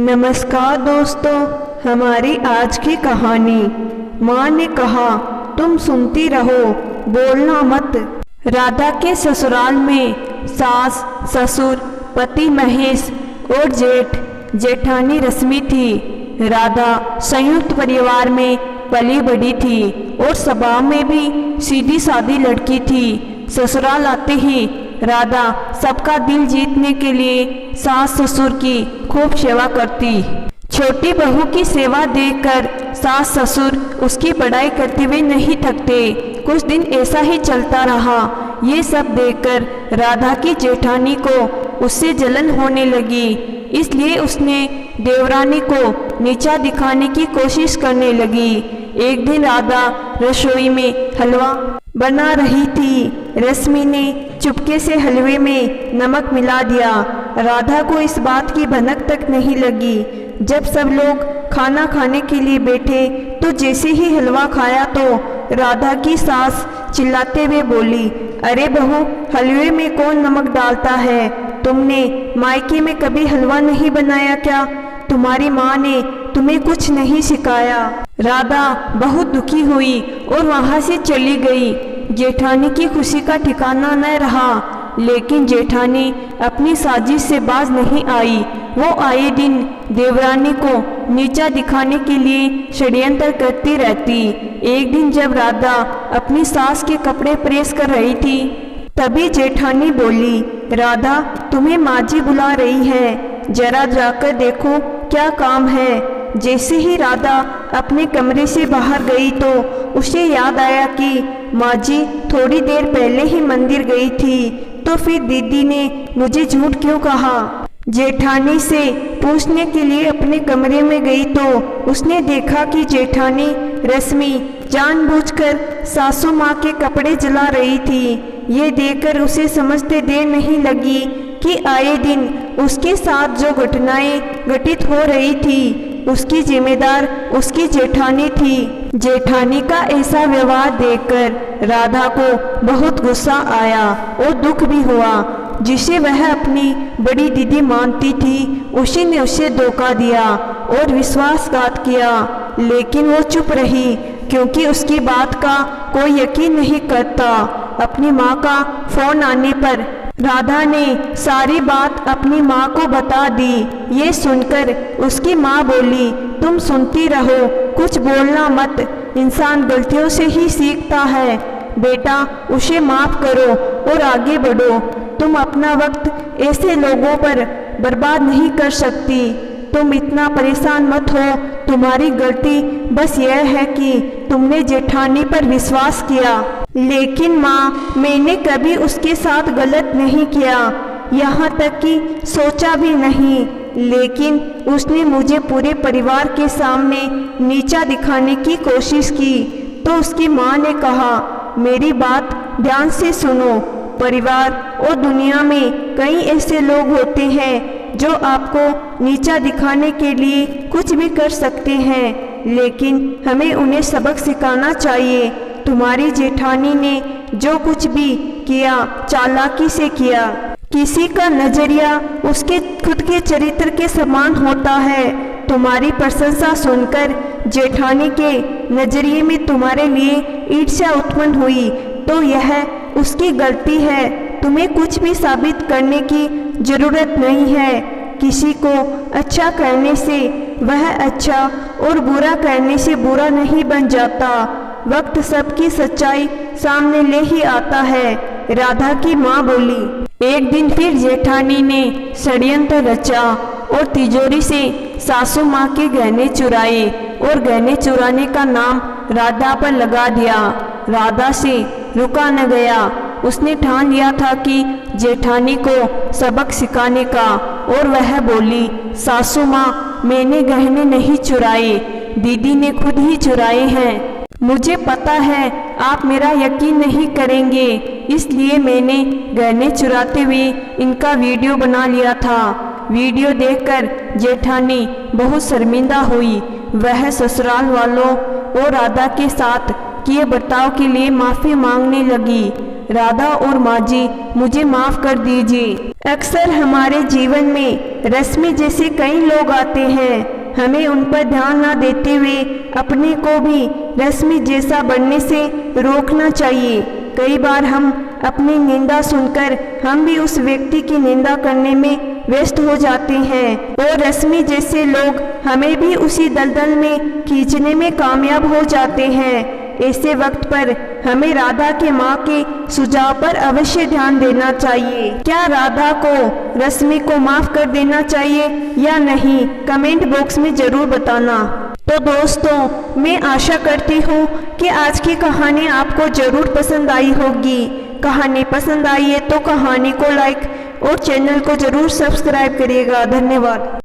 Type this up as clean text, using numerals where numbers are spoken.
नमस्कार दोस्तों, हमारी आज की कहानी माँ ने कहा तुम सुनती रहो, बोलना मत। राधा के ससुराल में सास, ससुर, पति महेश और जेठ जेठानी रश्मि थी। राधा संयुक्त परिवार में पली बड़ी थी और स्वभाव में भी सीधी सादी लड़की थी। ससुराल आते ही राधा सबका दिल जीतने के लिए सास ससुर की खूब सेवा करती। छोटी बहू की सेवा देखकर सास ससुर उसकी बड़ाई करते हुए नहीं थकते। कुछ दिन ऐसा ही चलता रहा। ये सब देखकर राधा की जेठानी को उससे जलन होने लगी, इसलिए उसने देवरानी को नीचा दिखाने की कोशिश करने लगी। एक दिन राधा रसोई में हलवा बना रही थी। रश्मि ने चुपके से हलवे में नमक मिला दिया। राधा को इस बात की भनक तक नहीं लगी। जब सब लोग खाना खाने के लिए बैठे तो जैसे ही हलवा खाया तो राधा की सास चिल्लाते हुए बोली, अरे बहू, हलवे में कौन नमक डालता है? तुमने मायके में कभी हलवा नहीं बनाया क्या? तुम्हारी माँ ने तुम्हें कुछ नहीं सिखाया। राधा बहुत दुखी हुई और वहाँ से चली गई। जेठानी की खुशी का ठिकाना न रहा, लेकिन जेठानी अपनी साजिश से बाज नहीं आई। वो आए दिन देवरानी को नीचा दिखाने के लिए षड्यंत्र करती रहती। एक दिन जब राधा अपनी सास के कपड़े प्रेस कर रही थी, तभी जेठानी बोली, राधा, तुम्हें माँ जी बुला रही है, जरा जाकर देखो क्या काम है। जैसे ही राधा अपने कमरे से बाहर गई तो उसे याद आया कि माँ जी थोड़ी देर पहले ही मंदिर गई थी, तो फिर दीदी ने मुझे झूठ क्यों कहा। जेठानी से पूछने के लिए अपने कमरे में गई तो उसने देखा कि जेठानी रश्मि जानबूझकर सासू माँ के कपड़े जला रही थी। ये देखकर उसे समझते देर नहीं लगी कि आए दिन उसके साथ जो घटनाएं घटित हो रही थी उसकी जिम्मेदार उसकी जेठानी थी। जेठानी का ऐसा व्यवहार देखकर राधा को बहुत गुस्सा आया और दुख भी हुआ। जिसे वह अपनी बड़ी दीदी मानती थी, उसी ने उसे धोखा दिया और विश्वासघात किया। लेकिन वो चुप रही क्योंकि उसकी बात का कोई यकीन नहीं करता। अपनी माँ का फोन आने पर राधा ने सारी बात अपनी माँ को बता दी। ये सुनकर उसकी माँ बोली, तुम सुनती रहो, कुछ बोलना मत, इंसान गलतियों से ही सीखता है। बेटा, उसे माफ करो और आगे बढ़ो। तुम अपना वक्त ऐसे लोगों पर बर्बाद नहीं कर सकती। तुम इतना परेशान मत हो। तुम्हारी गलती बस यह है कि तुमने जेठानी पर विश्वास किया। लेकिन माँ, मैंने कभी उसके साथ गलत नहीं किया, यहाँ तक कि सोचा भी नहीं। लेकिन उसने मुझे पूरे परिवार के सामने नीचा दिखाने की कोशिश की। तो उसकी माँ ने कहा, मेरी बात ध्यान से सुनो। परिवार और दुनिया में कई ऐसे लोग होते हैं जो आपको नीचा दिखाने के लिए कुछ भी कर सकते हैं, लेकिन हमें उन्हें सबक सिखाना चाहिए। तुम्हारी जेठानी ने जो कुछ भी किया चालाकी से किया। किसी का नजरिया उसके खुद के चरित्र के समान होता है। तुम्हारी प्रशंसा सुनकर जेठानी के नजरिए में तुम्हारे लिए ईर्ष्या उत्पन्न हुई तो यह उसकी गलती है। तुम्हें कुछ भी साबित करने की जरूरत नहीं है। किसी को अच्छा करने से वह अच्छा और बुरा करने से बुरा नहीं बन जाता। वक्त सबकी सच्चाई सामने ले ही आता है, राधा की माँ बोली। एक दिन फिर जेठानी ने षड्यंत्र रचा और तिजोरी से सासू माँ के गहने चुराए और गहने चुराने का नाम राधा पर लगा दिया। राधा से रुका न गया। उसने ठान लिया था कि जेठानी को सबक सिखाने का, और वह बोली, सासू माँ, मैंने गहने नहीं चुराए, दीदी ने खुद ही चुराए हैं। मुझे पता है आप मेरा यकीन नहीं करेंगे, इसलिए मैंने गहने चुराते हुए इनका वीडियो बना लिया था। वीडियो देखकर जेठानी बहुत शर्मिंदा हुई। वह ससुराल वालों और राधा के साथ किए बर्ताव के लिए माफ़ी मांगने लगी। राधा और माँ जी मुझे माफ़ कर दीजिए। अक्सर हमारे जीवन में रश्मि जैसे कई लोग आते हैं, हमें उन पर ध्यान न देते हुए अपने को भी रश्मि जैसा बनने से रोकना चाहिए। कई बार हम अपनी निंदा सुनकर हम भी उस व्यक्ति की निंदा करने में व्यस्त हो जाते हैं और रश्मि जैसे लोग हमें भी उसी दलदल में खींचने में कामयाब हो जाते हैं। ऐसे वक्त पर हमें राधा के माँ के सुझाव पर अवश्य ध्यान देना चाहिए। क्या राधा को रश्मि को माफ कर देना चाहिए या नहीं, कमेंट बॉक्स में जरूर बताना। तो दोस्तों, मैं आशा करती हूँ कि आज की कहानी आपको जरूर पसंद आई होगी। कहानी पसंद आई है तो कहानी को लाइक और चैनल को जरूर सब्सक्राइब करिएगा। धन्यवाद।